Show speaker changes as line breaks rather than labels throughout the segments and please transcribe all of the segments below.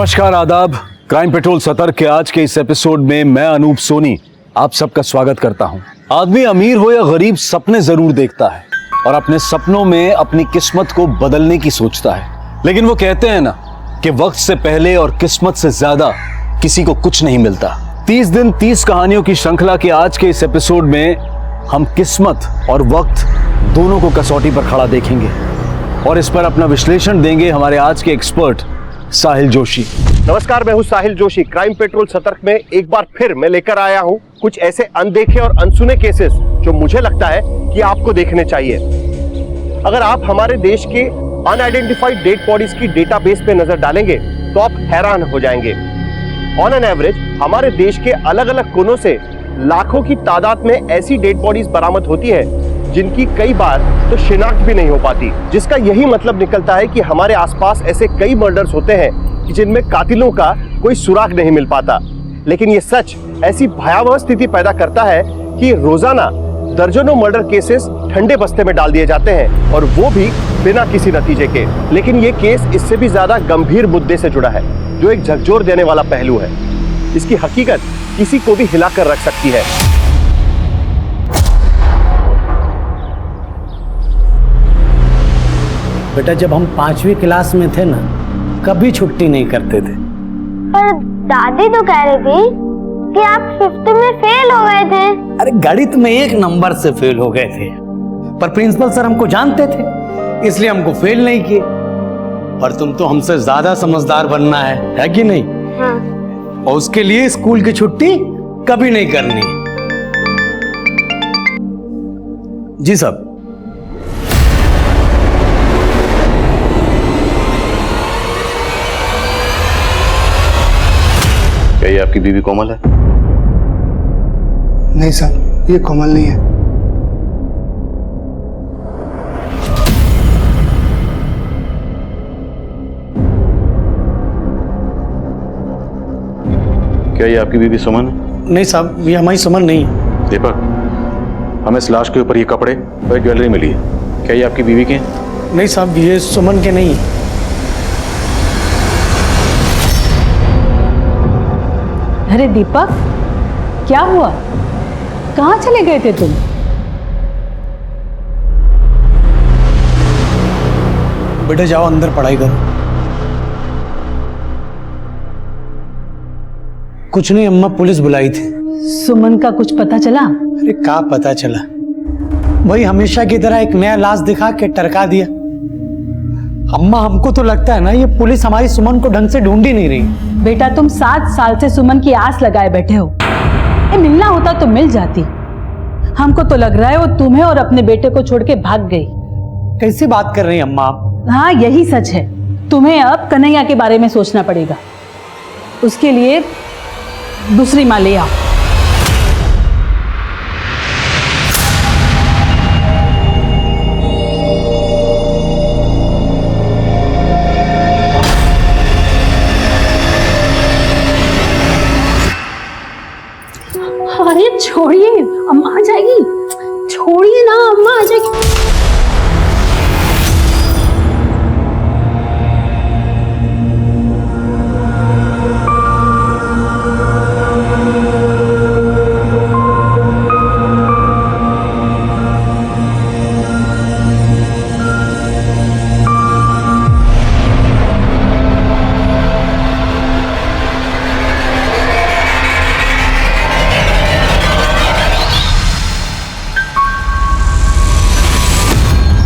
नमस्कार, आदाब। Crime petrol सतर्क के आज के इस एपिसोड में मैं अनूप सोनी आप सबका स्वागत करता हूं। आदमी अमीर हो या गरीब सपने जरूर देखता है और अपने सपनों में अपनी किस्मत को बदलने की सोचता है, लेकिन वो कहते हैं ना कि वक्त से पहले और किस्मत से ज्यादा किसी को कुछ नहीं मिलता। 30 दिन 30 कहानियों की श्रृंखला के आज के इस एपिसोड में हम किस्मत और वक्त दोनों को कसौटी पर खड़ा देखेंगे और इस पर अपना विश्लेषण देंगे हमारे आज के एक्सपर्ट साहिल जोशी।
नमस्कार, मैं हूं साहिल जोशी। क्राइम पेट्रोल सतर्क में एक बार फिर मैं लेकर आया हूं कुछ ऐसे अनदेखे और अनसुने केसेस जो मुझे लगता है कि आपको देखने चाहिए। अगर आप हमारे देश के अनआइडेंटिफाइड डेड बॉडीज की डेटाबेस पे नजर डालेंगे तो आप हैरान हो जाएंगे। ऑन एन एवरेज हमारे देश के अलग अलग कोनों से लाखों की तादाद में ऐसी डेड बॉडीज बरामद होती है जिनकी कई बार तो शिनाख्त भी नहीं हो पाती, जिसका यही मतलब निकलता है कि हमारे आसपास ऐसे कई मर्डर्स होते हैं कि जिनमें कातिलों का कोई सुराग नहीं मिल पाता। लेकिन ये सच ऐसी भयावह स्थिति पैदा करता है कि रोजाना दर्जनों मर्डर केसेस ठंडे बस्ते में डाल दिए जाते हैं और वो भी बिना किसी नतीजे के। लेकिन ये केस इससे भी ज्यादा गंभीर मुद्दे से जुड़ा है जो एक झकझोर देने वाला पहलू है। इसकी हकीकत किसी को भी हिलाकर रख सकती है।
बेटा, जब हम 5वीं क्लास में थे ना, कभी छुट्टी नहीं करते थे।
पर दादी तो कह रही थी कि आप 5th में फेल हो गए थे।
अरे गणित में 1 नंबर से फेल हो गए थे, पर प्रिंसिपल सर हमको जानते थे इसलिए हमको फेल नहीं किए। पर तुम तो हमसे ज्यादा समझदार बनना है कि नहीं?
हाँ।
और उसके लिए स्कूल की छुट्टी कभी नहीं करनी। जी साहब।
क्या ये आपकी बीवी कोमल है?
नहीं सर, ये कोमल नहीं है।
क्या ये आपकी बीवी सुमन है?
नहीं साहब, ये हमारी सुमन नहीं है।
दीपक, हमें इस लाश के ऊपर ये कपड़े और ज्वेलरी मिली है, क्या ये आपकी बीवी के हैं?
नहीं साहब, ये सुमन के नहीं है।
अरे दीपक, क्या हुआ? कहाँ चले गए थे तुम?
बेटा जाओ अंदर पढ़ाई करो। कुछ नहीं अम्मा, पुलिस बुलाई थी।
सुमन का कुछ पता चला?
अरे क्या पता चला, वही हमेशा की तरह एक नया लाश दिखा के टरका दिया। अम्मा, हमको तो लगता है ना ये पुलिस हमारी सुमन को ढंग से ढूंढ ही नहीं रही।
बेटा, तुम 7 साल से सुमन की आस लगाए बैठे हो। ये मिलना होता तो मिल जाती। हमको तो लग रहा है वो तुम्हें और अपने बेटे को छोड़ के भाग गई।
कैसी बात कर रही हैं अम्मा आप?
हाँ, यही सच है। तुम्हें अब कन्हैया के बारे में सोचना पड़ेगा। उसके लिए दूसरी माँ ले आओ।
अरे छोड़िए, अम्मा आ जाएगी। छोड़िए ना, अम्मा आ जाएगी।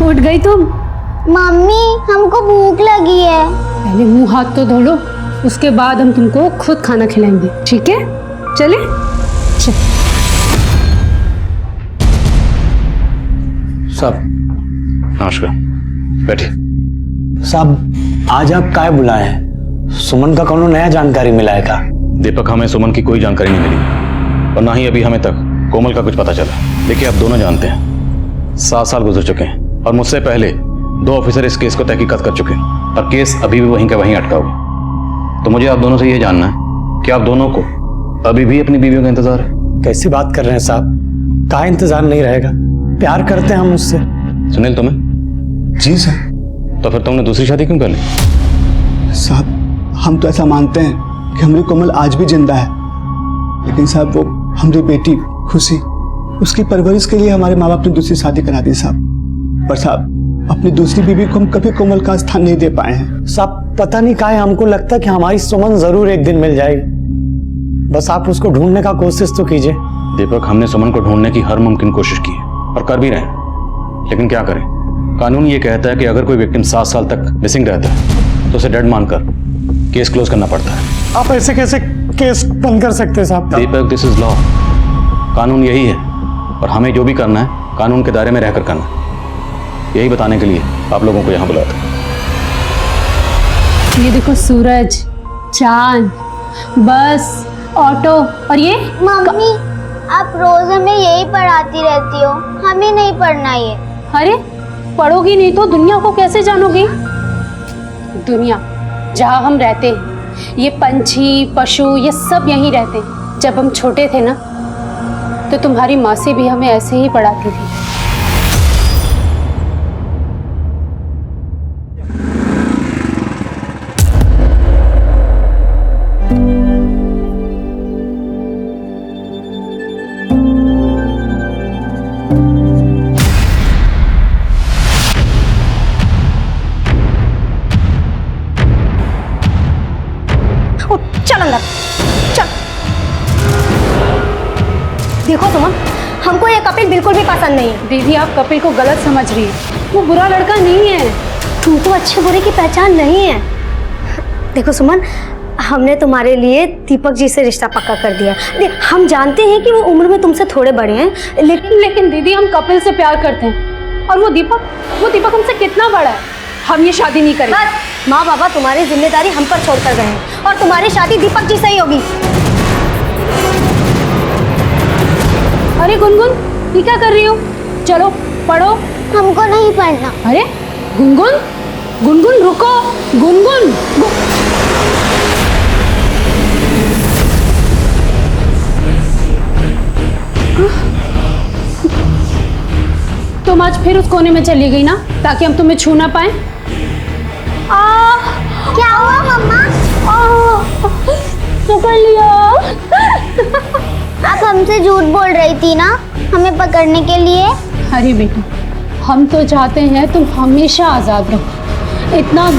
उठ गई तुम?
मम्मी, हमको भूख लगी है।
पहले मुंह हाथ तो धो लो, उसके बाद हम तुमको खुद खाना खिलाएंगे, ठीक है? चले?
साहब
नमस्कार, बैठिए।
साहब, आज आप काय बुलाए हैं? सुमन का कोनो नया जानकारी मिला है का?
दीपक, हमें सुमन की कोई जानकारी नहीं मिली और ना ही अभी हमें तक कोमल का कुछ पता चला। देखिए, आप दोनों जानते हैं 7 साल गुजर चुके हैं और मुझसे पहले 2 ऑफिसर इस केस को तहकीकात कर चुके हैं और केस अभी भी वहीं का वहीं अटका हुआ। तो मुझे आप दोनों से यह जानना है कि आप दोनों को अभी भी अपनी बीवियों का इंतजार है?
कैसी बात कर रहे हैं साहब? का इंतजार नहीं रहेगा? प्यार करते हैं हम उससे।
सुनील, तुम्हें?
जी सर।
तो फिर तुमने दूसरी शादी क्यों कर ली?
साहब, हम तो ऐसा मानते हैं कि हमारी कोमल आज भी जिंदा है, लेकिन साहब वो हमारी बेटी खुशी, उसकी परवरिश के लिए हमारे माँ बाप ने दूसरी शादी करा दी साहब। पर साहब अपनी दूसरी बीवी को हम कभी कोमल का स्थान नहीं दे पाए हैं।
साहब पता नहीं काहे हमको लगता है कि हमारी सुमन जरूर एक दिन मिल जाएगी। बस आप उसको ढूंढने का कोशिश तो कीजिए।
दीपक, हमने सुमन को ढूंढने की हर मुमकिन कोशिश की है और कर भी रहे हैं, लेकिन क्या करें, कानून ये कहता है कि अगर कोई विक्टिम 7 साल तक मिसिंग रहता है तो उसे डेड मानकर केस क्लोज करना पड़ता है।
आप ऐसे कैसे केस बंद कर सकते हैं साहब?
दीपक, दिस इज लॉ। कानून यही है और हमें जो भी करना है कानून के दायरे में रहकर करना है। यही बताने के लिए आप लोगों को यहाँ बुलाया था।
ये देखो सूरज, चांद, बस, ऑटो और ये
मम्मी आप रोज हमें यही पढ़ाती रहती हो, हमें नहीं पढ़ना ये।
अरे पढ़ोगी नहीं तो दुनिया को कैसे जानोगी? दुनिया जहाँ हम रहते हैं, ये पंछी पशु ये सब यहीं रहते हैं। जब हम छोटे थे ना तो तुम्हारी माँ से भी हमें ऐसे ही पढ़ाती थी।
चल अंदर चल। देखो सुमन, हमको ये कपिल बिल्कुल भी पसंद नहीं है।
दीदी आप कपिल को गलत समझ रही है, वो बुरा लड़का नहीं है।
तुमको अच्छे बुरे की पहचान नहीं है। देखो सुमन, हमने तुम्हारे लिए दीपक जी से रिश्ता पक्का कर दिया। देख हम जानते हैं कि वो उम्र में तुमसे थोड़े बड़े हैं,
लेकिन दीदी हम कपिल से प्यार करते हैं और वो दीपक हमसे कितना बड़ा है। हम ये शादी नहीं करेंगे।
बस माँ बाबा तुम्हारी जिम्मेदारी हम पर छोड़कर गए हैं और तुम्हारी शादी दीपक जी से ही होगी।
अरे गुनगुन, ये क्या कर रही हो? चलो पढ़ो।
हमको नहीं पढ़ना।
अरे गुनगुन, गुनगुन रुको। गुनगुन तुम आज फिर उस कोने में चली गई ना ताकि हम तुम्हें छू ना पाए।
क्या हुआ मम्मा?
पकड़ लिया।
आप हमसे झूठ बोल रही थी ना हमें पकड़ने के लिए।
अरे बेटी, हम तो चाहते हैं तुम हमेशा आजाद रहो, इतना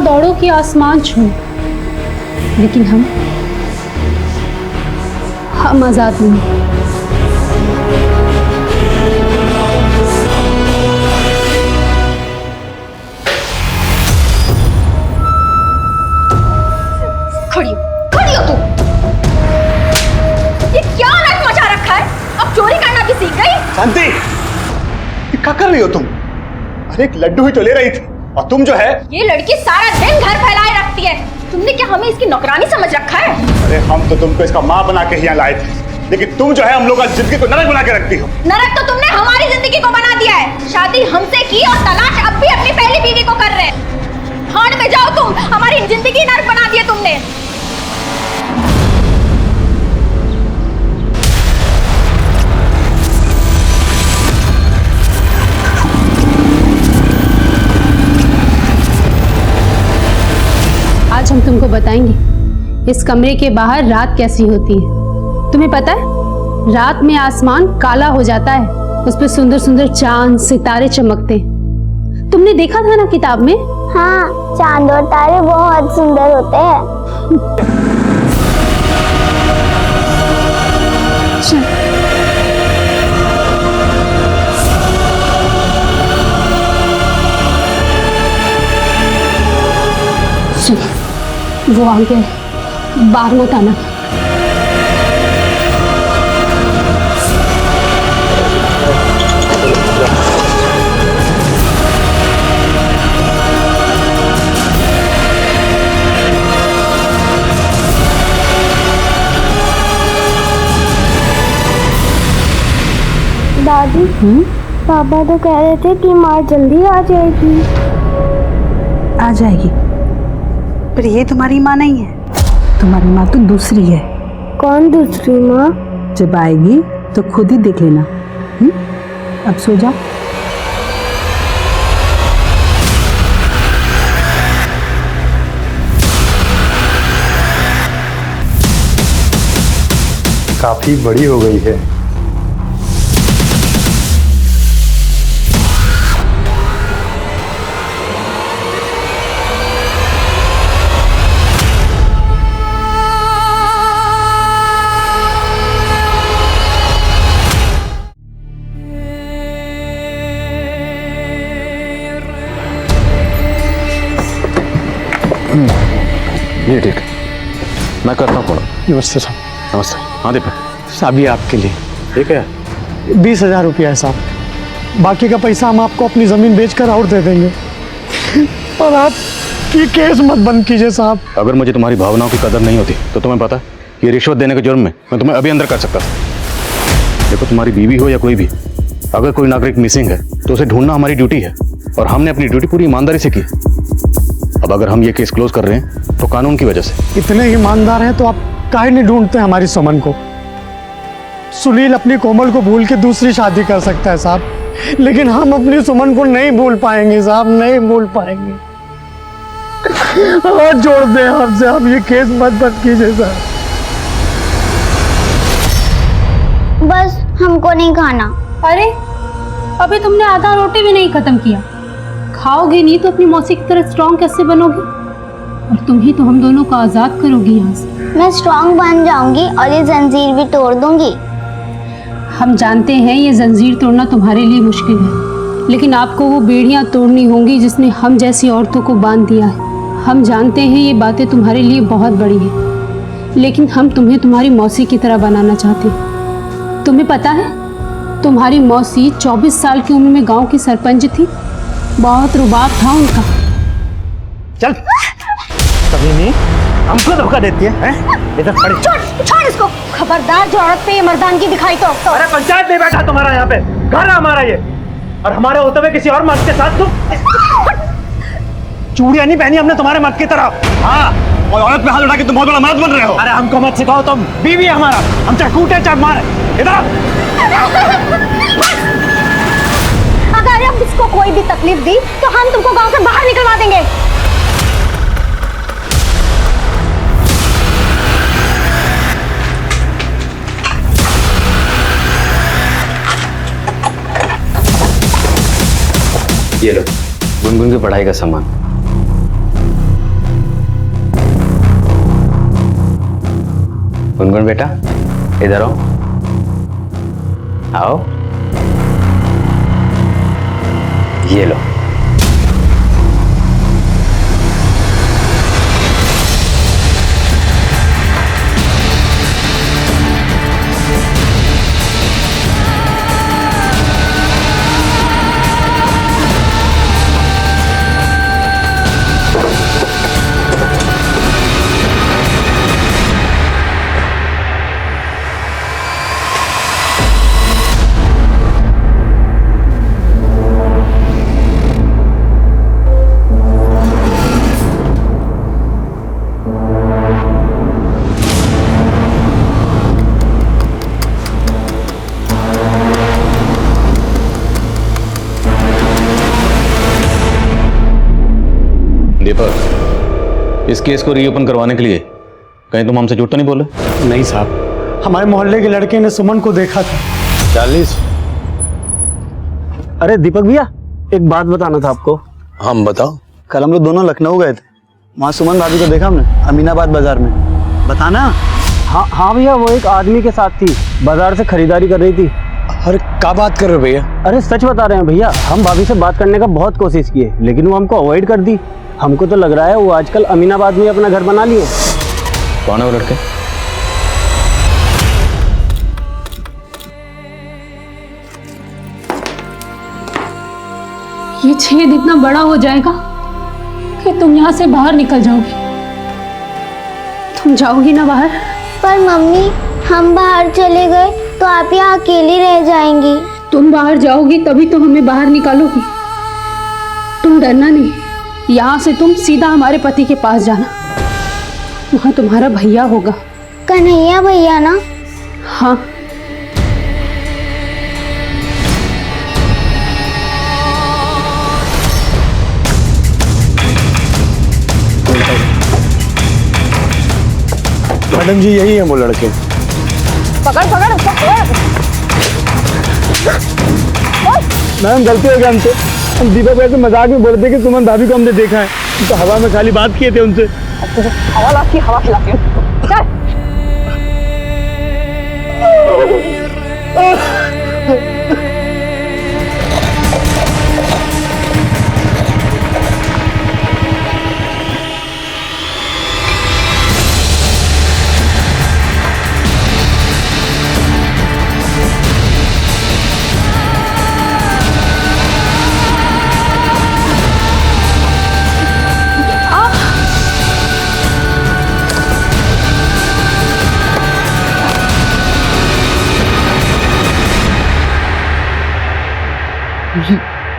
दौड़ो कि आसमान छू, लेकिन हम आजाद नहीं।
खड़ी हो तू। ये क्या नाटक मचा रखा है? अब चोरी करना भी सीख गई?
शांति, ये क्या कर रही हो तुम? अरे एक लड्डू ही तो ले रही थी और तुम जो है।
ये लड़की सारा दिन घर फैलाए रखती है। तुमने क्या हमें इसकी नौकरानी समझ रखा है?
अरे हम तो तुमको इसका माँ बना के यहाँ लाए थे, लेकिन तुम जो है हम लोग का जिंदगी को नरक बना के रखती हो।
नरक तो तुमने हमारी जिंदगी को बना दिया है। शादी हमसे की और तलाश अब भी अपनी पहली बीवी को कर रहे हैं। भाड़ में जाओ तुम, हमारी जिंदगी नरक बना दी है तुमने।
आज हम तुमको बताएंगे इस कमरे के बाहर रात कैसी होती है। तुम्हें पता है रात में आसमान काला हो जाता है, उस पर सुंदर सुंदर चांद सितारे चमकते हैं। तुमने देखा था ना किताब में?
हाँ, चांद और तारे बहुत सुंदर होते हैं।
वो आ गए, बाहर मत आना।
दादी, पापा तो कह रहे थे कि माँ जल्दी आ जाएगी।
आ जाएगी, पर ये तुम्हारी माँ नहीं है। तुम्हारी माँ तो दूसरी है।
कौन दूसरी माँ?
जब आएगी तो खुद ही देख लेना। अब सो जा।
काफी बड़ी हो गई है।
ये ठीक है, मैं करता हूँ फोन।
नमस्ते साहब।
नमस्ते। हाँ दीपक।
साहब ये आपके लिए
ठीक है।
20,000 रुपया है साहब। बाकी का पैसा हम आपको अपनी जमीन बेचकर और दे देंगे। और आप ये केस मत बंद कीजिए साहब।
अगर मुझे तुम्हारी भावनाओं की कदर नहीं होती तो तुम्हें पता ये रिश्वत देने के जुर्म में मैं तुम्हें अभी अंदर कर सकता था। देखो, तुम्हारी बीवी हो या कोई भी, अगर कोई नागरिक मिसिंग है तो उसे ढूंढना हमारी ड्यूटी है और हमने अपनी ड्यूटी पूरी ईमानदारी से की। अब अगर हम ये केस क्लोज कर रहे हैं तो कानून की वजह से।
इतने ईमानदार हैं तो आप काहे नहीं ढूंढते हमारी सुमन को? सुनील अपनी कोमल को भूल के दूसरी शादी कर सकता है साहब, लेकिन हम अपनी सुमन को नहीं भूल पाएंगे साहब, नहीं भूल पाएंगे। हाथ जोड़ दे आपसे, आप ये केस मत बंद कीजिए साहब।
बस हमको नहीं खाना।
अरे अभी तुमने आधा रोटी भी नहीं खत्म किया। खाओगे नहीं तो अपनी मौसी की तरह स्ट्रांग कैसे बनोगे? और तुम ही तो हम दोनों को आजाद करोगी यहाँ से।
मैं स्ट्रांग बन जाऊंगी और ये जंजीर भी तोड़ दूंगी।
हम जानते हैं ये जंजीर तोड़ना तुम्हारे लिए मुश्किल है, लेकिन आपको वो बेड़ियाँ तोड़नी होंगी जिसने हम जैसी औरतों को बांध दिया है। हम जानते हैं ये बातें तुम्हारे लिए बहुत बड़ी हैं, लेकिन हम तुम्हें तुम्हारी मौसी की तरह बनाना चाहते हैं। तुम्हें पता है, तुम्हारी मौसी 24 साल की उम्र में गांव की सरपंच थी। बहुत रुबाब था उनका।
चल, कभी नहीं हमको धोखा देती है, इधर खड़ी।
छोड़ इसको। खबरदार जो औरत पे ये मर्दानगी दिखाई तो।
अरे पंचायत में बैठा तुम्हारा, यहाँ पे घर है हमारा ये, और हमारे होते हुए किसी और मर्द के साथ तुम। चूड़ियां नहीं पहनी हमने तुम्हारे मर्द की तरह। हाँ, और औरत पे हाथ उठा के तुम बहुत बड़ा मर्द बन रहे हो। अरे हमको मत सिखाओ, तुम बीवी है हमारा, हम चाहे कूटे चाहे मारे। इधर
अगर अब इसको कोई भी तकलीफ दी तो हम तुमको गांव से बाहर निकलवा देंगे।
ये लो गुनगुन की पढ़ाई का सामान। गुनगुन बेटा, इधर आओ। आओ, ये लो। दीपक, इस केस को रीओपन करवाने के लिए कहीं तुम हमसे झूठ तो नहीं बोले?
नहीं साहब, हमारे मोहल्ले के लड़के ने सुमन को देखा था।
40।
अरे दीपक भैया, एक बात बताना था आपको।
हम बताओ।
कल हम लोग दोनों लखनऊ गए थे, वहाँ सुमन भाभी को देखा हमने अमीनाबाद बाजार में। बताना। हाँ भैया, वो एक आदमी के साथ थी, बाजार से खरीदारी कर रही थी।
अरे क्या बात कर रहे हो भैया?
अरे सच बता रहे हैं भैया, हम भाभी से बात करने का बहुत कोशिश किए, लेकिन वो हमको अवॉइड कर दी। हमको तो लग रहा है वो आजकल अमीनाबाद में अपना घर बना लिए।
कौन है वो लड़के?
ये छेद इतना बड़ा हो जाएगा कि तुम यहाँ से बाहर निकल जाओगी। तुम जाओगी ना बाहर?
पर मम्मी, हम बाहर चले गए तो आप यहाँ अकेली रह जाएंगी।
तुम बाहर जाओगी तभी तो हमें बाहर निकालोगी। तुम डरना नहीं, यहाँ से तुम सीधा हमारे पति के पास जाना, वहाँ तुम्हारा भैया होगा।
कन्हैया भैया ना?
हाँ।
मैडम जी, यही है वो लड़के।
पकड़ पकड़ पकड़।
मैम गलती हो गया हमसे। हम दीपक भाई से मजाक में बोल रहे थे कि सुमन भाभी को हमने देखा है, तो हवा में खाली बात किए थे उनसे।
हवा लाती हवा खिलाती हूँ। चल।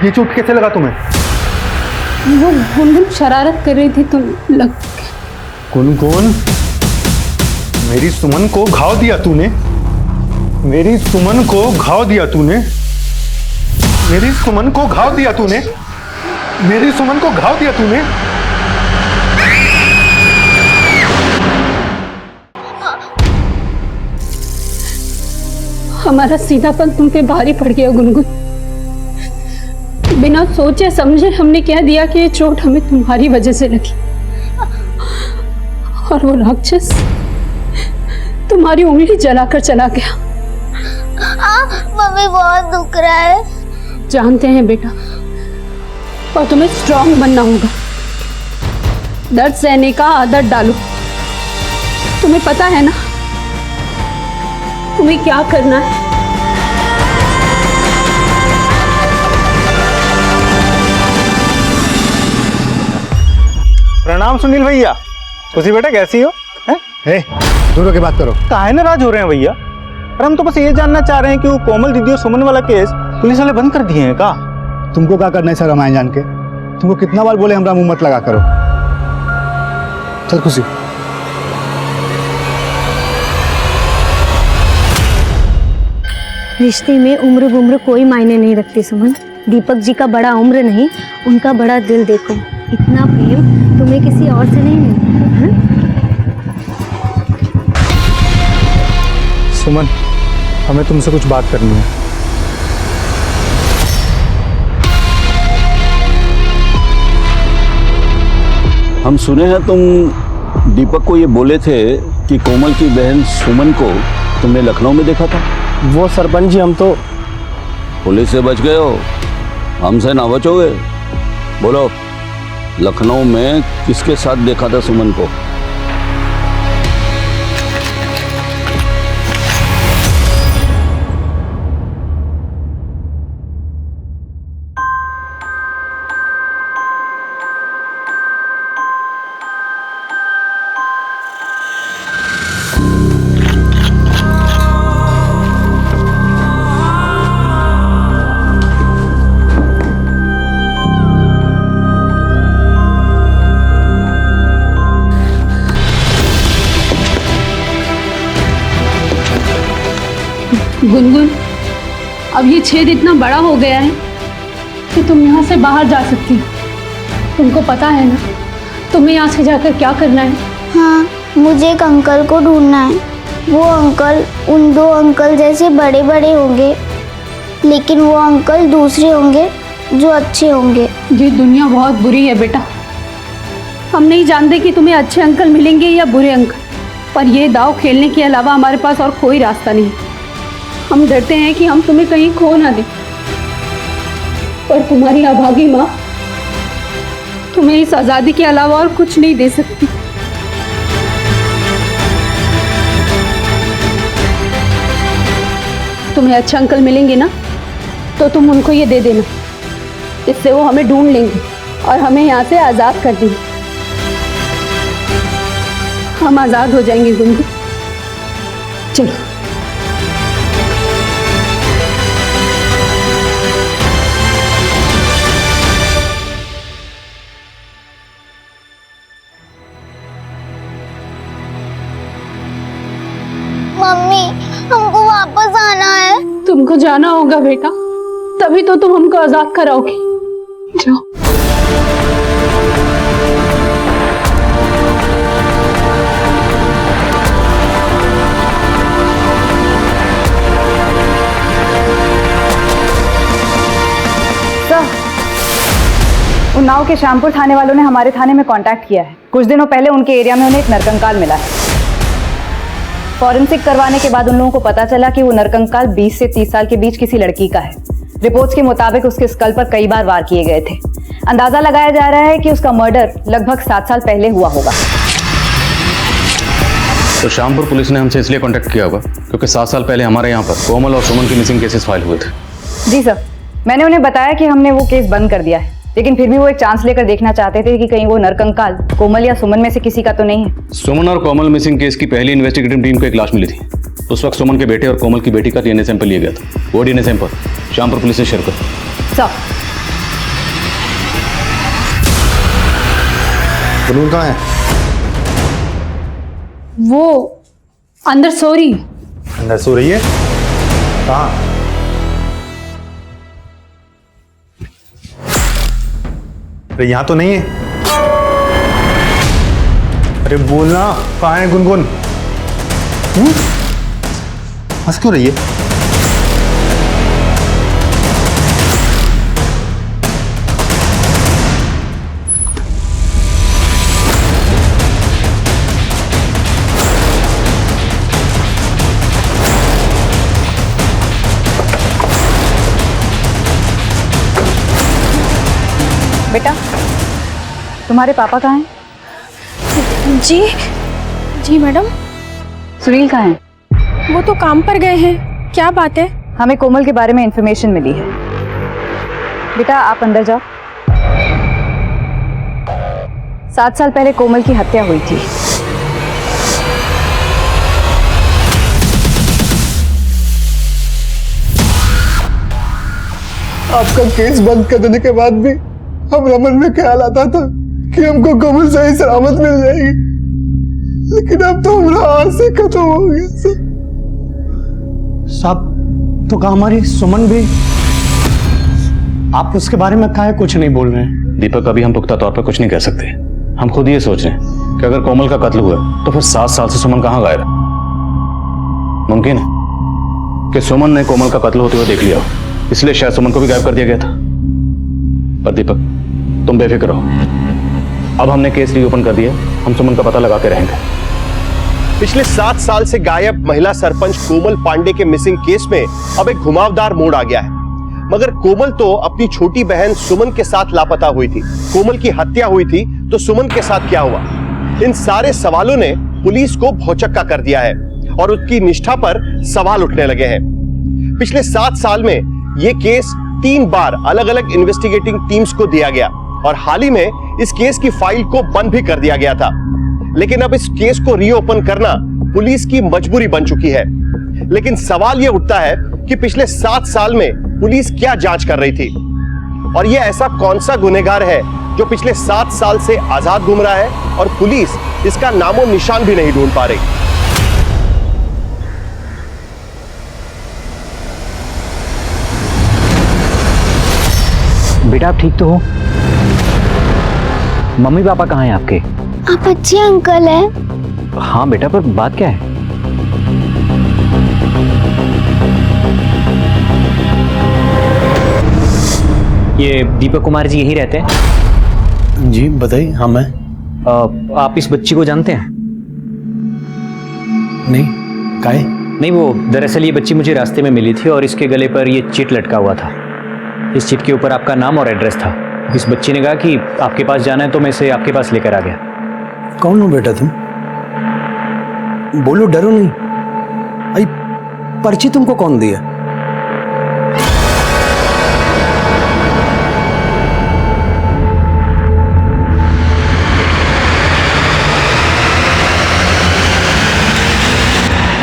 ये चोट कैसे लगा तुम्हें?
वो गुनगुन शरारत कर रही थी तो लग।
कौन? मेरी सुमन को घाव दिया तूने? मेरी सुमन को घाव दिया तूने? मेरी सुमन को घाव दिया तूने? मेरी सुमन को घाव दिया तूने?
हमारा सीधापन तुम पे भारी पड़ गया गुनगुन। बिना सोचे समझे हमने कह दिया कि ये चोट हमें तुम्हारी वजह से लगी, और वो राक्षस तुम्हारी उंगली जलाकर चला गया।
मम्मी बहुत दुख रहा है।
जानते हैं बेटा, और तुम्हें स्ट्रांग बनना होगा। दर्द सहने का आदत डालो। तुम्हें पता है ना तुम्हें क्या करना है।
प्रणाम सुनील भैया। खुशी बेटा कैसी हो?
हे, दूर होके बात करो।
काहे नाराज हो रहे हैं भैया? अरे हम तो बस ये जानना चाह रहे हैं कि वो कोमल दीदी और सुमन वाला केस पुलिस वाले बंद कर दिए हैं का?
तुमको क्या करना है सर रामायण जान के? तुमको कितना बार बोले हमरा मुंह मत लगा करो। चल खुशी।
रिश्ते में उम्र बुम्र कोई मायने नहीं रखती सुमन। दीपक जी का बड़ा उम्र नहीं, उनका बड़ा दिल देखो। इतना प्रेम तुम्हें किसी और से नहीं मिलता।
सुमन, हमें तुमसे कुछ बात करनी है।
हम सुने हैं तुम दीपक को ये बोले थे कि कोमल की बहन सुमन को तुमने लखनऊ में देखा था।
वो सरपंच जी, हम तो
पुलिस से बच गए हो, हमसे ना बचोगे। बोलो, लखनऊ में किसके साथ देखा था सुमन को?
गुनगुन, अब ये छेद इतना बड़ा हो गया है कि तुम यहाँ से बाहर जा सकती हो। तुमको पता है ना तुम्हें यहाँ से जाकर क्या करना है?
हाँ, मुझे एक अंकल को ढूंढना है। वो अंकल उन दो अंकल जैसे बड़े बड़े होंगे, लेकिन वो अंकल दूसरे होंगे जो अच्छे होंगे।
ये दुनिया बहुत बुरी है बेटा। हम नहीं जानते कि तुम्हें अच्छे अंकल मिलेंगे या बुरे अंकल, पर ये दाव खेलने के अलावा हमारे पास और कोई रास्ता नहीं। हम डरते हैं कि हम तुम्हें कहीं खो ना दें, पर तुम्हारी अभागी माँ तुम्हें इस आज़ादी के अलावा और कुछ नहीं दे सकती। तुम्हें अच्छे अंकल मिलेंगे ना, तो तुम उनको ये दे देना। इससे वो हमें ढूंढ लेंगे और हमें यहाँ से आज़ाद कर देंगे। हम आज़ाद हो जाएंगे गुनगुन। चलो।
मम्मी, हमको वापस आना है।
तुमको जाना होगा बेटा, तभी तो तुम हमको आजाद कराओगी। जाओ।
उन्नाव के श्यामपुर थाने वालों ने हमारे थाने में कांटेक्ट किया है। कुछ दिनों पहले उनके एरिया में उन्हें एक नरकंकाल मिला है। फॉरेंसिक करवाने के बाद उन लोगों को पता चला कि वो नरकंकाल 20 से 30 साल के बीच किसी लड़की का है। रिपोर्ट्स के मुताबिक उसके स्कल पर कई बार वार किए गए थे। अंदाजा लगाया जा रहा है कि उसका मर्डर लगभग 7 साल पहले हुआ होगा।
तो श्यामपुर पुलिस ने हमसे इसलिए कांटेक्ट किया होगा क्योंकि 7 साल पहले हमारे यहाँ पर कोमल और सुमन की मिसिंग केसेस फाइल हुए थे।
जी सर, मैंने उन्हें बताया कि हमने वो केस बंद कर दिया है, लेकिन फिर भी वो एक चांस लेकर देखना चाहते थे कि कहीं वो नरकंकाल कोमल या सुमन में से किसी का तो नहीं है।
सुमन और कोमल मिसिंग केस की पहली इन्वेस्टिगेटिव टीम को एक लाश मिली थी। उस वक्त सुमन के बेटे और कोमल की बेटी का डीएनए सैंपल लिया गया था। वो डीएनए सैंपल श्यामपुर पुलिस ने शेयर कर दिया।
सर,
बलून कहाँ है?
वो अंदर सो रही।
अंदर सो रही है? कहाँ? अरे यहाँ तो नहीं है। अरे बोलना, कहाँ है गुनगुन? हंस क्यों रही है?
बेटा, तुम्हारे पापा कहाँ हैं?
जी जी मैडम।
सुनील कहाँ हैं?
वो तो काम पर गए हैं। क्या बात है?
हमें कोमल के बारे में इंफॉर्मेशन मिली है। बेटा, आप अंदर जाओ। 7 साल पहले कोमल की हत्या हुई थी।
आपका केस बंद कर देने के बाद भी हमारे मन में ख्याल आता था कि हमको कोमल सही सलामत मिल जाएगी, लेकिन अब तो हमारा आज से खत्म हो गया
साहब। तो कहा हमारी सुमन भी? आप उसके बारे में काहे कुछ नहीं बोल रहे हैं?
दीपक, अभी हम पुख्ता तौर पर कुछ नहीं कह सकते। हम खुद ये सोच रहे हैं कि अगर कोमल का कत्ल हुआ तो फिर 7 साल से सुमन कहाँ गायब है? मुमकिन है कि सुमन ने कोमल का कत्ल होते हुए देख लिया हो, इसलिए शायद सुमन को भी गायब कर दिया गया था। पर दीपक, तुम बेफिक्र रहो। अब हमने केस रीओपन कर दिया, हम सुमन का पता लगा के रहेंगे।
पिछले 7 साल से गायब महिला सरपंच कोमल पांडे के मिसिंग केस में अब एक घुमावदार मोड़ आ गया है। मगर कोमल तो अपनी छोटी बहन सुमन के साथ लापता हुई थी। कोमल की हत्या हुई थी तो सुमन के साथ क्या हुआ? इन सारे सवालों ने पुलिस को भौचक्का कर दिया है और उसकी निष्ठा पर सवाल उठने लगे हैं। पिछले 7 साल में यह केस 3 बार अलग अलग इन्वेस्टिगेटिंग टीम्स को दिया गया और हाल ही में इस केस की फाइल को बंद भी कर दिया गया था। लेकिन अब इस केस को रीओपन करना पुलिस की मजबूरी बन चुकी है। लेकिन सवाल यह उठता है कि पिछले 7 साल में पुलिस क्या जांच कर रही थी और यह ऐसा कौन सा गुनहगार है जो पिछले 7 साल से आजाद घूम रहा है और पुलिस इसका नामो निशान भी नहीं ढूंढ पा रही।
बेटा, आप ठीक तो हो? मम्मी पापा कहाँ हैं आपके?
आप अच्छे अंकल हैं।
हाँ बेटा, पर बात क्या है? ये दीपक कुमार जी यही रहते हैं?
जी बताइए। हाँ मैं।
आप इस बच्ची को जानते हैं?
नहीं। काहे?
नहीं, वो दरअसल ये बच्ची मुझे रास्ते में मिली थी और इसके गले पर ये चिट लटका हुआ था। इस चिट के ऊपर आपका नाम और एड्रेस था। इस बच्ची ने कहा कि आपके पास जाना है तो मैं इसे आपके पास लेकर आ गया।
कौन हो बेटा तुम? बोलो, डरो नहीं। आई पर्ची तुमको कौन दिया?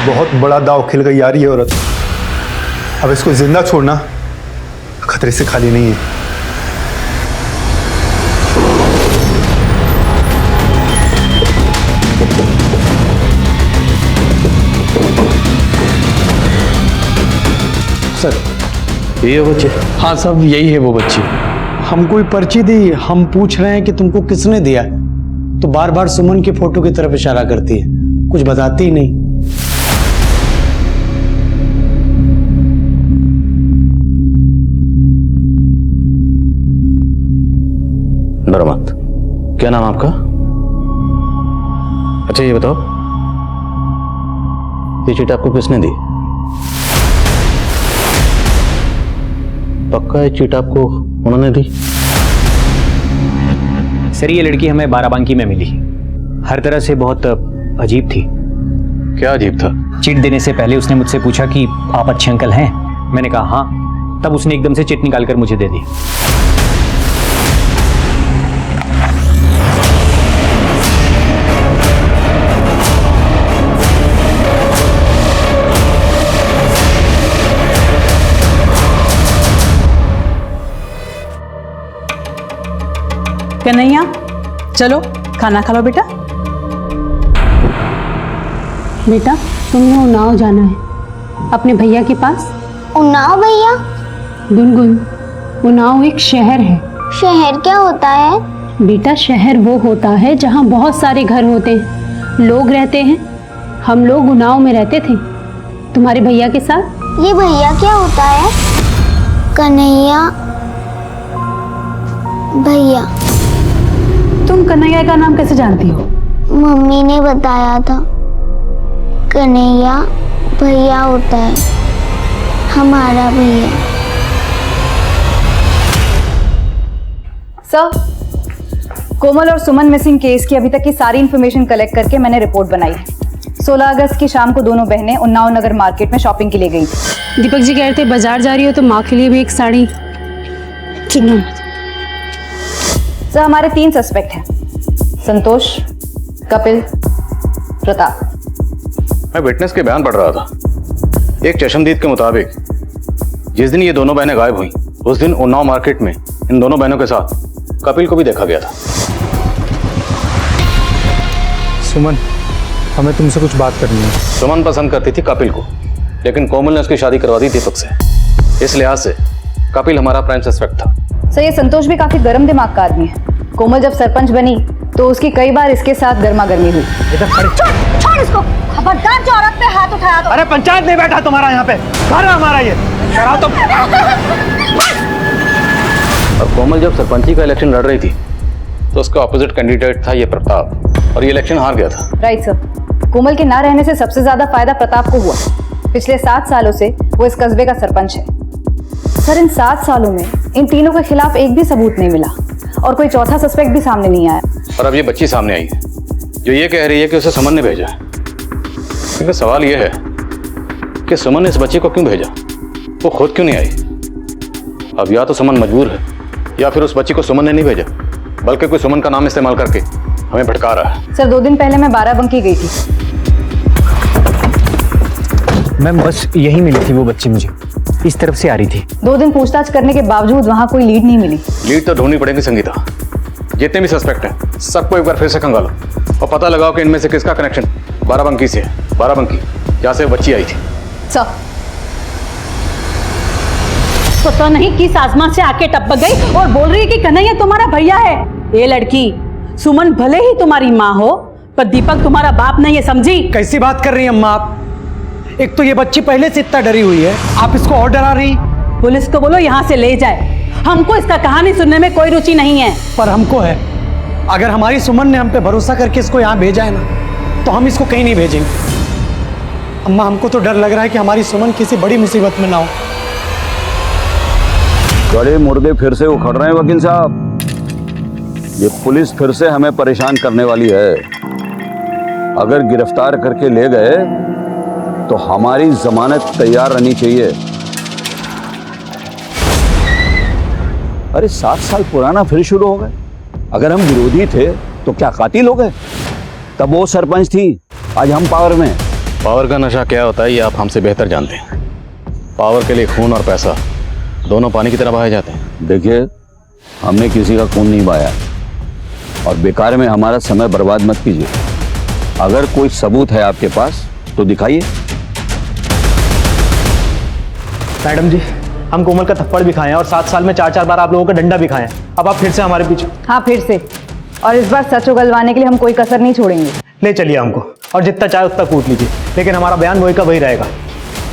बहुत बड़ा दाव खेल गई यार ये औरत। अब इसको जिंदा छोड़ना खतरे से खाली नहीं है।
सर,
ये है बच्चे?
हाँ साहब, यही है वो बच्ची। हमको ही पर्ची दी। हम पूछ रहे हैं कि तुमको किसने दिया, तो बार बार सुमन की फोटो की तरफ इशारा करती है, कुछ बताती ही नहीं।
डरो मत। क्या नाम आपका? अच्छा ये बताओ, ये चिट आपको किसने दी? पक्का ये चिट आपको उन्होंने दी?
सर ये लड़की हमें बाराबंकी में मिली, हर तरह से बहुत अजीब थी।
क्या अजीब था?
चिट देने से पहले उसने मुझसे पूछा कि आप अच्छे अंकल हैं। मैंने कहा हाँ, तब उसने एकदम से चिट निकालकर मुझे दे दी।
कन्हैया चलो खाना खा लो बेटा।
बेटा तुम्हें उन्नाव जाना है अपने भैया के पास।
उन्नाव भैया?
गुनगुन, उन्नाव एक शहर है।
शहर क्या होता है?
बेटा शहर वो होता है जहाँ बहुत सारे घर होते हैं, लोग रहते हैं। हम लोग उन्नाव में रहते थे तुम्हारे भैया के साथ।
ये भैया क्या होता है? कन्हैया भैया।
तुम कन्हैया का नाम कैसे जानती हो?
मम्मी ने बताया था। कन्हैया भैया होता है, हमारा भैया।
सर, कोमल और सुमन मिसिंग केस की अभी तक की सारी इंफॉर्मेशन कलेक्ट करके मैंने रिपोर्ट बनाई है। 16 अगस्त की शाम को दोनों बहनें उन्नाव नगर मार्केट में शॉपिंग के लिए गई थी।
दीपक जी कह रहे थे बाजार जा रही हो तो माँ के लिए भी एक साड़ी। ठीक है
सर, हमारे 3 सस्पेक्ट हैं, संतोष, कपिल, प्रताप।
मैं विटनेस के बयान पढ़ रहा था। एक चशमदीद के मुताबिक जिस दिन ये दोनों बहनें गायब हुई उस दिन उन्नाव मार्केट में इन दोनों बहनों के साथ कपिल को भी देखा गया था।
सुमन, हमें तुमसे कुछ बात करनी है।
सुमन पसंद करती थी कपिल को, लेकिन कोमल ने उसकी शादी करवा दी दीपक से। इस लिहाज से कपिल हमारा प्राइम सस्पेक्ट था।
सर, ये संतोष भी काफी गर्म दिमाग का आदमी है। कोमल जब सरपंच बनी तो उसकी कई बार इसके साथ गर्मा गर्मी हुई।
छोड़ इसको, खबरदार जो औरत पे हाथ उठाया तो।
अरे पंचायत नहीं बैठा तुम्हारा यहाँ पे, घर है हमारा ये। कराओ तो।
और कोमल जब सरपंची का इलेक्शन लड़ रही थी तो उसका ऑपोजिट कैंडिडेट था ये प्रताप, और ये इलेक्शन हार गया था।
राइट सर, कोमल के ना रहने से सबसे ज्यादा फायदा प्रताप को हुआ। पिछले 7 सालों से वो इस कस्बे का सरपंच है। सर, इन 7 सालों में इन तीनों के खिलाफ एक भी सबूत नहीं मिला और कोई चौथा सस्पेक्ट भी सामने नहीं आया।
और अब ये बच्ची सामने आई है जो ये कह रही है कि उसे सुमन ने भेजा है। लेकिन सवाल ये है कि सुमन ने इस बच्ची को क्यों भेजा, वो खुद क्यों नहीं आई? अब या तो सुमन मजबूर है या फिर उस बच्ची को सुमन ने नहीं भेजा, बल्कि कोई सुमन का नाम इस्तेमाल करके हमें भटका रहा है।
सर, 2 दिन पहले मैं बाराबंकी गई थी।
मैम बस यही मिली थी वो बच्ची, मुझे इस तरफ से आ रही थी।
2 दिन पूछताछ करने के बावजूद वहाँ कोई लीड नहीं मिली।
लीड तो ढूंढनी पड़ेगी संगीता। जितने भी सस्पेक्ट हैं सबको एक बार फिर से खंगालो और पता लगाओ कि इनमें से किसका कनेक्शन बाराबंकी से है। बाराबंकी जहाँ से बच्ची आई थी।
सर,
पता नहीं किस आसमान से आके टपक गई और बोल रही है कि कन्हैया तुम्हारा भैया है। ये लड़की सुमन भले ही तुम्हारी माँ हो पर दीपक तुम्हारा बाप नहीं है, समझी?
कैसी बात कर रही हैं अम्मा आप? एक तो ये बच्ची पहले से इतना डरी हुई है, आप इसको और डरा रही।
पुलिस को बोलो यहाँ से ले जाए, हमको इसका कहानी सुनने में कोई रुचि नहीं है।
पर हमको है। अगर हमारी सुमन ने हम पे भरोसा करके इसको यहाँ भेजा है ना, तो हम इसको कहीं नहीं भेजेंगे। अम्मा, हमको तो डर लग रहा है कि हमारी सुमन किसी बड़ी मुसीबत में ना हो।
गड़े मुर्दे फिर से उखड़ रहे हैं वकील साहब। ये पुलिस फिर से हमें परेशान करने वाली है। अगर गिरफ्तार करके ले गए तो हमारी जमानत तैयार रहनी चाहिए। अरे 7 साल पुराना फिर शुरू हो गए। अगर हम विरोधी थे तो क्या कातिल हो गए? तब वो सरपंच थी, आज हम पावर में।
पावर का नशा क्या होता है ये आप हमसे बेहतर जानते हैं। पावर के लिए खून और पैसा दोनों पानी की तरह बहाए जाते हैं।
देखिए, हमने किसी का खून नहीं बहाया और बेकार में हमारा समय बर्बाद मत कीजिए। अगर कोई सबूत है आपके पास तो दिखाइए।
मैडम जी, हम कोमल का थप्पड़ भी खाए हैं और 7 साल में 4-4 बार आप लोगों का डंडा भी खाए हैं। अब आप फिर से हमारे पीछे।
हाँ, फिर से। और इस बार सच उगलवाने के लिए हम कोई कसर नहीं छोड़ेंगे।
ले चलिए हमको, और जितना चाहे उतना कूट लीजिए, लेकिन हमारा बयान वही का वही रहेगा।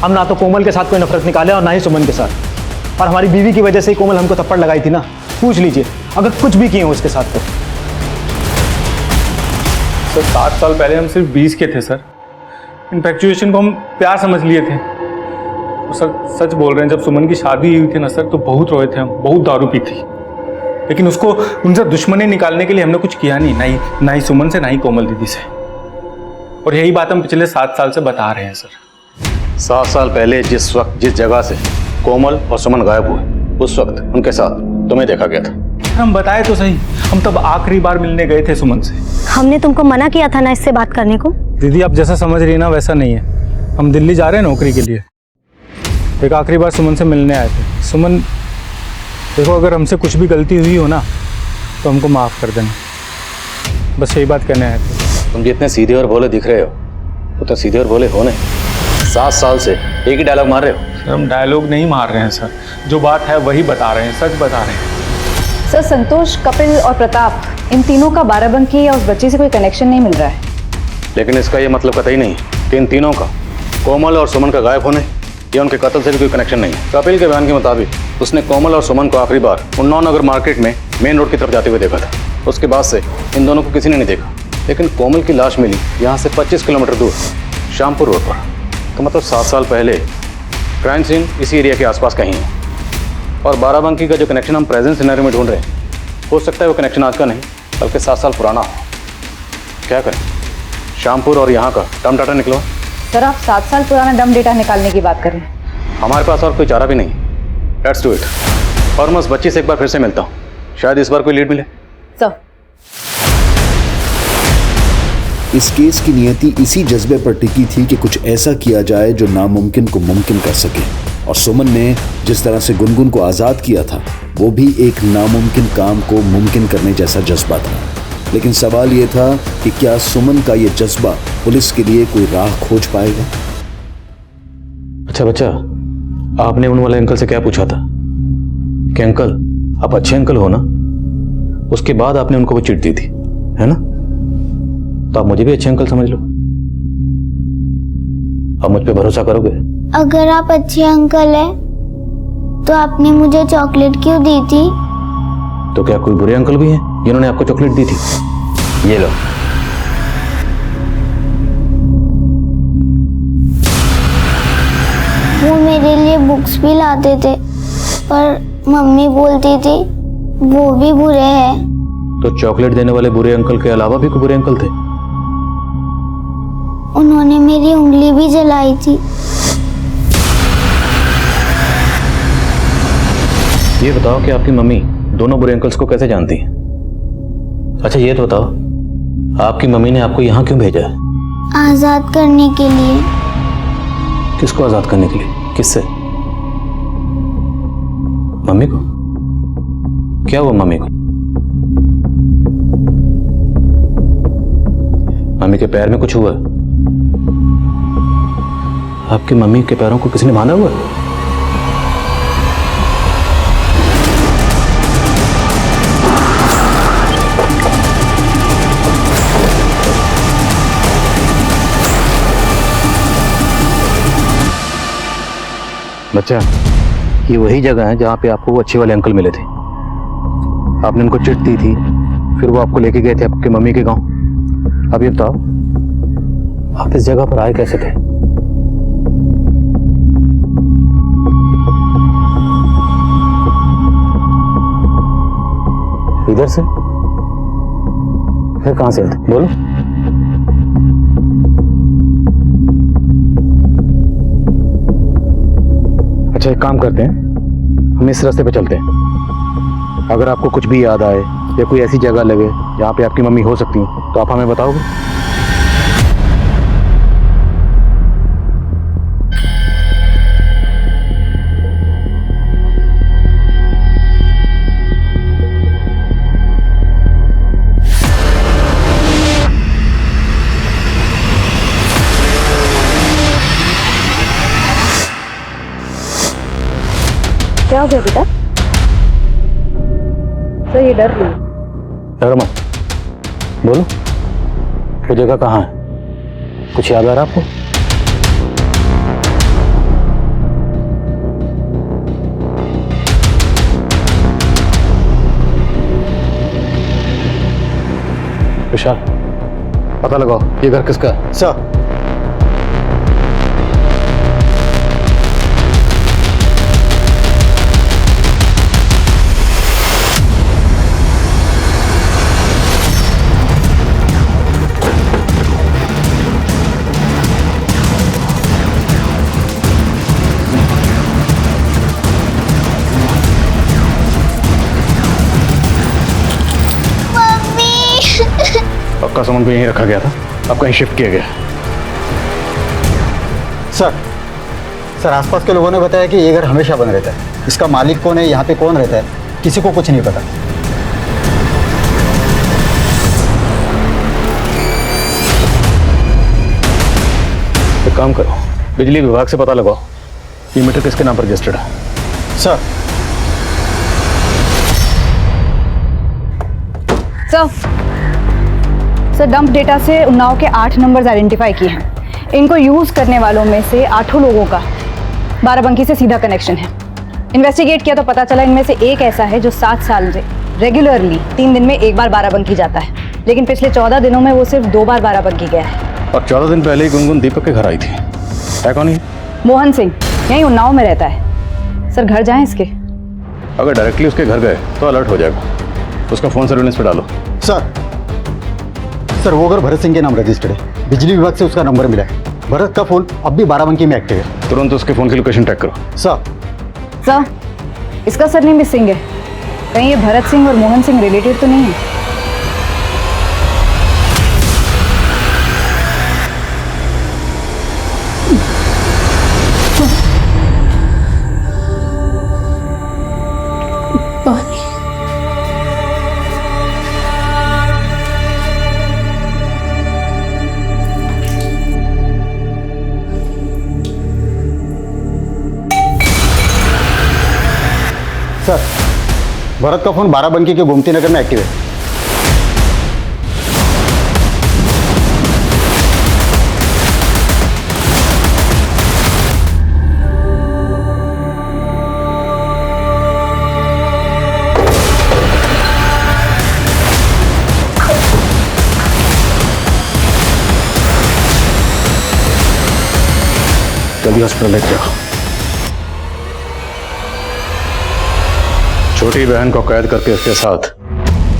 हम ना तो कोमल के साथ कोई नफरत निकाले और ना ही सुमन के साथ। और हमारी बीवी की वजह से ही कोमल हमको थप्पड़ लगाई थी ना, पूछ लीजिए।
अगर कुछ भी किए हो उसके साथ तो।
सर 7 साल पहले हम सिर्फ 20 के थे सर। इन्फेक्चुएशन को हम प्यार समझ लिए थे। और सर सच बोल रहे हैं, जब सुमन की शादी हुई थी ना सर, तो बहुत रोए थे हम, बहुत दारू पी थी। लेकिन उसको उनसे दुश्मनी निकालने के लिए हमने कुछ किया नहीं, ना ही सुमन से, ना ही कोमल दीदी से। और यही बात हम पिछले 7 साल से बता रहे हैं सर।
7 साल पहले जिस वक्त जिस जगह से कोमल और सुमन गायब हुए, उस वक्त उनके साथ तुम्हें देखा गया था।
हम बताए तो सही, हम तब आखिरी बार मिलने गए थे सुमन से।
हमने तुमको मना किया था ना इससे बात करने को।
दीदी आप जैसा समझ रही है ना वैसा नहीं है। हम दिल्ली जा रहे हैं नौकरी के लिए। एक आखिरी बार सुमन से मिलने आए थे। सुमन देखो, अगर हमसे कुछ भी गलती हुई हो ना तो हमको माफ़ कर देना, बस यही बात कहने आए थे।
तुम जितने सीधे और भोले दिख रहे हो उतने सीधे और भोले हो नहीं। 7 साल से एक ही डायलॉग मार रहे हो।
सर हम डायलॉग नहीं मार रहे हैं सर, जो बात है वही बता रहे हैं, सच बता रहे हैं।
सर संतोष, कपिल और प्रताप, इन तीनों का बाराबंकी या उस बच्ची से कोई कनेक्शन नहीं मिल रहा है।
लेकिन इसका ये मतलब कतई नहीं कि इन तीनों का कोमल और सुमन का गायब होने या उनके कत्ल से भी कोई कनेक्शन नहीं है। कपिल के बयान के मुताबिक उसने कोमल और सुमन को आखिरी बार उन्नाव नगर मार्केट में मेन रोड की तरफ जाते हुए देखा था। उसके बाद से इन दोनों को किसी ने नहीं देखा। लेकिन कोमल की लाश मिली यहाँ से 25 किलोमीटर दूर शामपुर रोड पर। तो मतलब 7 साल पहले क्राइम सीन इसी एरिया के आसपास कहीं है। और बाराबंकी का जो कनेक्शन हम प्रेजेंट सिनेरियो में ढूंढ रहे हैं, हो सकता है वो कनेक्शन आज का नहीं बल्कि 7 साल पुराना हो। क्या करें, शामपुर और यहाँ का डम डाटा निकलो।
सर आप 7 साल पुराना डम डेटा निकालने की बात कर रहे हैं।
हमारे पास और कोई चारा भी नहीं। Let's do it. और मैं उस बच्ची से एक बार फिर से मिलता हूँ, शायद इस बार कोई लीड मिले।
सर
इस केस की नियति इसी जज्बे पर टिकी थी कि कुछ ऐसा किया जाए जो नामुमकिन को मुमकिन कर सके। और सुमन ने जिस तरह से गुनगुन को आज़ाद किया था, वो भी एक नामुमकिन काम को मुमकिन करने जैसा जज्बा था। लेकिन सवाल ये था कि क्या सुमन का ये जज्बा पुलिस के लिए कोई राह खोज पाएगा।
अच्छा बच्चा, आपने उन वाले अंकल से क्या पूछा था कि अंकल आप अच्छे अंकल हो ना? उसके बाद आपने उनको वो चिट दी थी, है ना? तो आप मुझे भी अच्छे अंकल समझ लो। आप मुझ पे भरोसा करोगे?
अगर आप अच्छे अंकल हैं तो आपने मुझे चॉकलेट क्यों दी थी?
तो क्या कोई बुरे अंकल भी हैं जिन्होंने आपको चॉकलेट दी थी? ये लो।
वो मेरे लिए बुक्स भी लाते थे, पर मम्मी बोलती थी वो भी बुरे हैं।
तो चॉकलेट देने वाले बुरे अंकल के अलावा भी कोई बुरे अंकल थे?
उन्होंने मेरी उंगली भी जलाई थी।
ये बताओ कि आपकी मम्मी दोनों बुरे अंकल्स को कैसे जानती है? अच्छा ये तो बताओ, आपकी मम्मी ने आपको यहाँ क्यों भेजा है?
आजाद करने के लिए।
किसको आजाद करने के लिए? किससे? मम्मी को? क्या हुआ मम्मी को? मम्मी के पैर में कुछ हुआ? आपकी मम्मी के पैरों को किसी ने बांधा हुआ? बच्चा, ये वही जगह है जहाँ पे आपको वो अच्छे वाले अंकल मिले थे। आपने उनको चिट दी थी, फिर वो आपको लेके गए थे आपके मम्मी के गांव। अब ये बताओ, आप इस जगह पर आए कैसे थे? इधर से? फिर कहां से आए थे? बोलो। अच्छा एक काम करते हैं, हम इस रास्ते पे चलते हैं। अगर आपको कुछ भी याद आए या कोई ऐसी जगह लगे जहाँ पे आपकी मम्मी हो सकती है तो आप हमें बताओगे?
क्या हो गया बेटा? सर ये डर रही है।
डरो मत, बोलो वो जगह कहाँ है? कुछ याद आ रहा आपको? विशाल, पता लगाओ ये घर किसका है।
सर।
आपका सामान को यहीं रखा गया था, अब कहीं शिफ्ट किया गया।
सर आसपास के लोगों ने बताया कि ये घर हमेशा बंद रहता है। इसका मालिक कौन है, यहाँ पे कौन रहता है, किसी को कुछ नहीं पता।
एक काम करो, बिजली विभाग से पता लगाओ ये मीटर किसके नाम पर रजिस्टर्ड है।
सर।
सर डंप डेटा से उन्नाव के 8 नंबर्स आइडेंटिफाई किए हैं। इनको यूज करने वालों में से 8 लोगों का बाराबंकी से सीधा कनेक्शन है। इन्वेस्टिगेट किया तो पता चला इनमें से एक ऐसा है जो 7 साल से रेगुलरली 3 दिन में एक बार बाराबंकी जाता है, लेकिन पिछले 14 दिनों में वो सिर्फ 2 बार बाराबंकी गया है।
और 14 दिन पहले ही गुनगुन दीपक के घर आई थी। है कौन है?
मोहन सिंह, यहीं उन्नाव में रहता है। सर घर जाएं इसके?
अगर डायरेक्टली उसके घर गए तो अलर्ट हो जाएगा, उसका फोन सर्विलेंस पे डालो।
सर वो घर भरत सिंह के नाम रजिस्टर्ड है। बिजली विभाग से उसका नंबर मिला है। भरत का फोन अब भी बाराबंकी में एक्टिव है।
तुरंत उसके फोन की लोकेशन ट्रैक करो।
सर इसका सरनेम भी सिंह है, कहीं ये भरत सिंह और मोहन सिंह रिलेटेड तो नहीं है?
सर भरत का फोन बाराबंकी के गोमती नगर में एक्टिव है।
जल्दी हॉस्पिटल लेके जाओ। छोटी बहन को कैद करके उसके साथ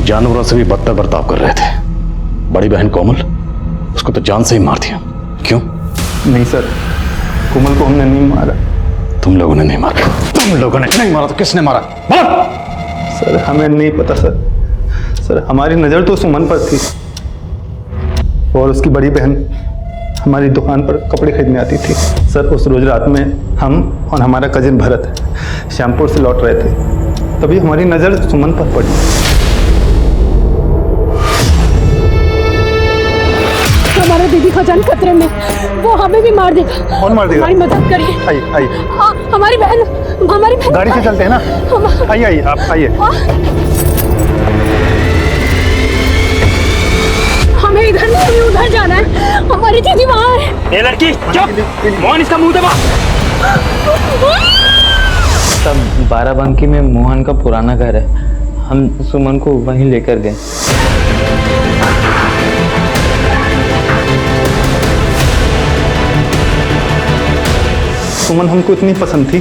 जानवरों से भी बदतर बर्ताव कर रहे थे। बड़ी बहन कोमल, उसको तो जान से ही मार दिया। क्यों?
नहीं सर, कोमल को हमने नहीं मारा।
तुम लोगों ने नहीं मारा? तुम लोगों ने नहीं मारा तो किसने मारा?
सर हमें नहीं पता सर हमारी नज़र तो सुमन पर थी और उसकी बड़ी बहन हमारी दुकान पर कपड़े खरीदने आती थी। सर उस रोज रात में हम और हमारा कजिन भरत श्यामपुर से लौट रहे थे, तभी हमारी नज़र सुमन पर पड़ी।
हमारा दीदी का जान खतरे में, वो हमें भी मार देगा।
कौन मार देगा?
हमारी मदद करिए।
आइए।
हमारी बहन
गाड़ी से चलते हैं ना। आइए आप आइए।
हमें इधर नहीं, हमें उधर जाना है। हमारी दीदी वहाँ है।
ये लड़की चुप, मोहन इसका मुंह दबा।
सब बाराबंकी में मोहन का पुराना घर है, हम सुमन को वहीं लेकर गए।
सुमन हमको इतनी पसंद थी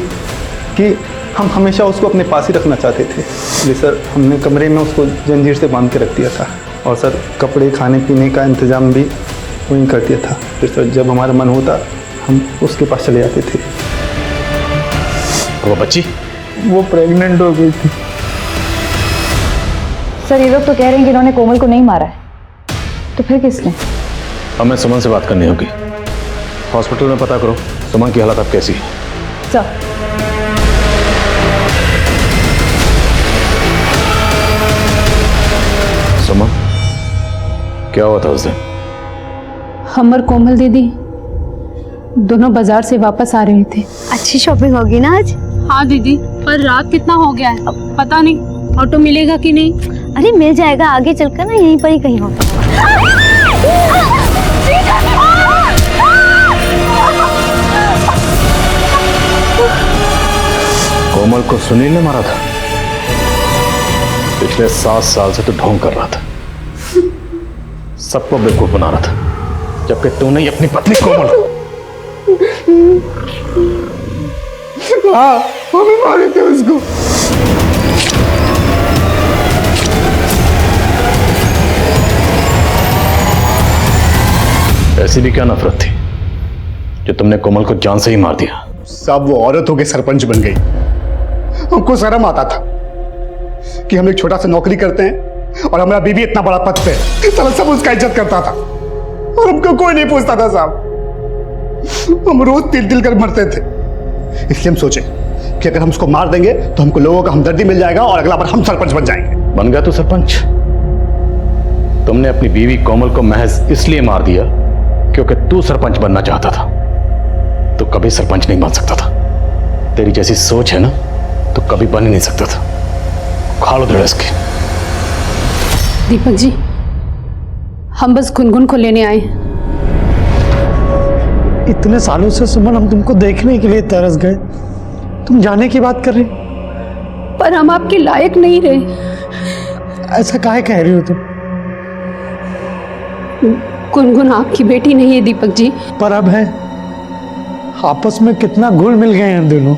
कि हम हमेशा उसको अपने पास ही रखना चाहते थे। इसलिए सर हमने कमरे में उसको जंजीर से बांध के रख दिया था और सर कपड़े खाने पीने का इंतज़ाम भी वहीं कर दिया था। फिर सर जब हमारा मन होता हम उसके पास चले जाते थे।
वो बच्ची?
वो प्रेग्नेंट हो गई थी।
सर ये लोग तो कह रहे हैं कि इन्होंने कोमल को नहीं मारा है, तो फिर किसने?
हमें सुमन से बात करनी होगी। हॉस्पिटल में पता करो सुमन की हालत अब कैसी है।
सर
सुमन क्या हुआ था उस दिन?
हम और कोमल दीदी दोनों बाजार से वापस आ रहे थे।
अच्छी शॉपिंग होगी ना आज?
हाँ दीदी, पर रात कितना हो गया है, अब पता नहीं ऑटो मिलेगा कि नहीं।
अरे मिल जाएगा, आगे चलकर ना यहीं पर ही कहीं होगा।
कोमल को सुनील ने मारा था? पिछले 7 साल से तो ढोंग कर रहा था। सबको बेवकूफ बना रहा था, जबकि तूने ही अपनी पत्नी कोमल
हाँ, हम ही मारे थे उसको।
ऐसी भी क्या नफरत थी जो तुमने कोमल को जान से ही मार दिया?
सब वो औरत होके सरपंच बन गई। हमको शर्म आता था कि हम एक छोटा सा नौकरी करते हैं और हमारा बीवी इतना बड़ा पद पे, साला सब उसका इज्जत करता था और हमको कोई नहीं पूछता था साहब। हम रोज तिल तिल कर मरते थे। इसलिए हम सोचे कि अगर हम उसको मार देंगे तो हमको लोगों का हमदर्दी मिल जाएगा और अगला बार हम सरपंच बन जाएंगे।
बन गया तू सरपंच? तुमने अपनी बीवी कोमल को महज इसलिए मार दिया क्योंकि तू सरपंच बनना चाहता था। तो कभी सरपंच नहीं बन सकता था। तेरी जैसी सोच है ना, तो कभी बन ही नहीं सकता था। खा लो धड़स के।
दीपक जी, हम बस गुनगुन को लेने आए।
इतने सालों से सुमन हम तुमको देखने के लिए तरस गए, तुम जाने की बात कर रही?
पर हम आपके लायक नहीं रहे।
ऐसा काहे कह रही हो तुम?
गुनगुन आपकी बेटी नहीं है दीपक जी।
पर अब है। आपस में कितना घुल मिल गए हैं दोनों।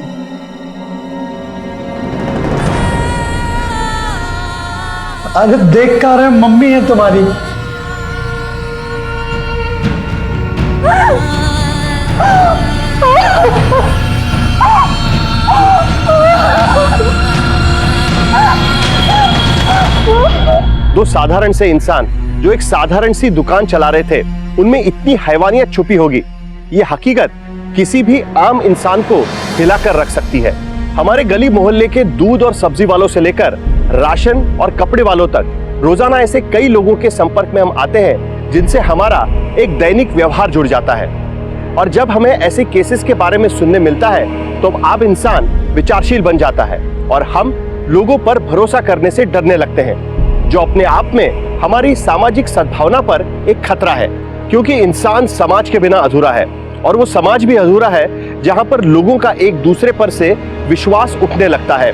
अरे देख कर रहे, मम्मी है तुम्हारी।
दो साधारण से इंसान जो एक साधारण सी दुकान चला रहे थे, उनमें इतनी हैवानियत छुपी होगी, ये हकीकत किसी भी आम इंसान को हिलाकर रख सकती है। हमारे गली मोहल्ले के दूध और सब्जी वालों से लेकर राशन और कपड़े वालों तक रोजाना ऐसे कई लोगों के संपर्क में हम आते हैं जिनसे हमारा एक दैनिक व्यवहार जुड़ जाता है। और जब हमें ऐसे केसेस के बारे में सुनने मिलता है तो आम इंसान विचारशील बन जाता है और हम लोगों पर भरोसा करने से डरने लगते हैं, जो अपने आप में हमारी सामाजिक सद्भावना पर एक खतरा है। क्योंकि इंसान समाज के बिना अधूरा है और वो समाज भी अधूरा है जहां पर लोगों का एक दूसरे पर से विश्वास उठने लगता है।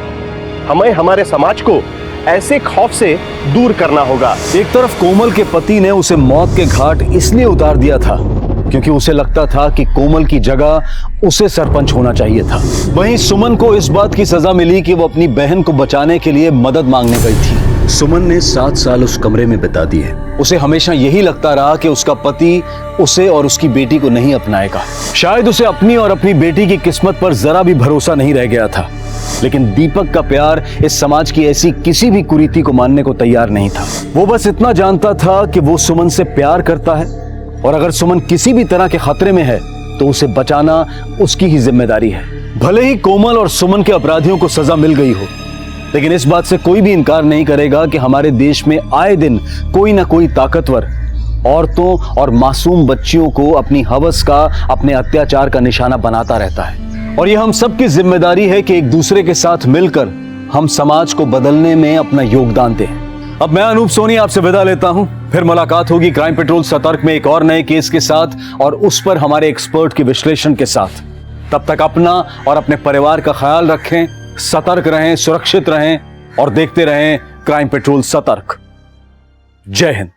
हमें हमारे समाज को ऐसे खौफ से दूर करना होगा।
एक तरफ कोमल के पति ने उसे मौत के घाट इसलिए उतार दिया था क्योंकि उसे लगता था कि कोमल की जगह उसे सरपंच होना चाहिए था। वहीं सुमन को इस बात की सजा मिली कि वो अपनी बहन को बचाने के लिए मदद मांगने गई थी। सुमन ने 7 साल उस कमरे में बिता दिए। उसे हमेशा यही लगता रहा कि उसका पति उसे और उसकी बेटी को नहीं अपनाएगा। शायद उसे अपनी और अपनी बेटी की किस्मत पर जरा भी भरोसा नहीं रह गया था। लेकिन दीपक का प्यार इस समाज की ऐसी किसी भी कुरीति को मानने को तैयार नहीं था। वो बस इतना जानता था कि वो सुमन से प्यार करता है और अगर सुमन किसी भी तरह के खतरे में है तो उसे बचाना उसकी ही जिम्मेदारी है। भले ही कोमल और सुमन के अपराधियों को सजा मिल गई हो, लेकिन इस बात से कोई भी इनकार नहीं करेगा कि हमारे देश में आए दिन कोई ना कोई ताकतवर औरतों और मासूम बच्चियों को अपनी हवस का, अपने अत्याचार का निशाना बनाता रहता है। और यह हम सबकी जिम्मेदारी है कि एक दूसरे के साथ मिलकर हम समाज को बदलने में अपना योगदान दें। अब मैं अनूप सोनी आपसे विदा लेता हूं। फिर मुलाकात होगी क्राइम पेट्रोल सतर्क में एक और नए केस के साथ और उस पर हमारे एक्सपर्ट के विश्लेषण के साथ। तब तक अपना और अपने परिवार का ख्याल रखें, सतर्क रहें, सुरक्षित रहें और देखते रहें क्राइम पेट्रोल सतर्क। जय हिंद।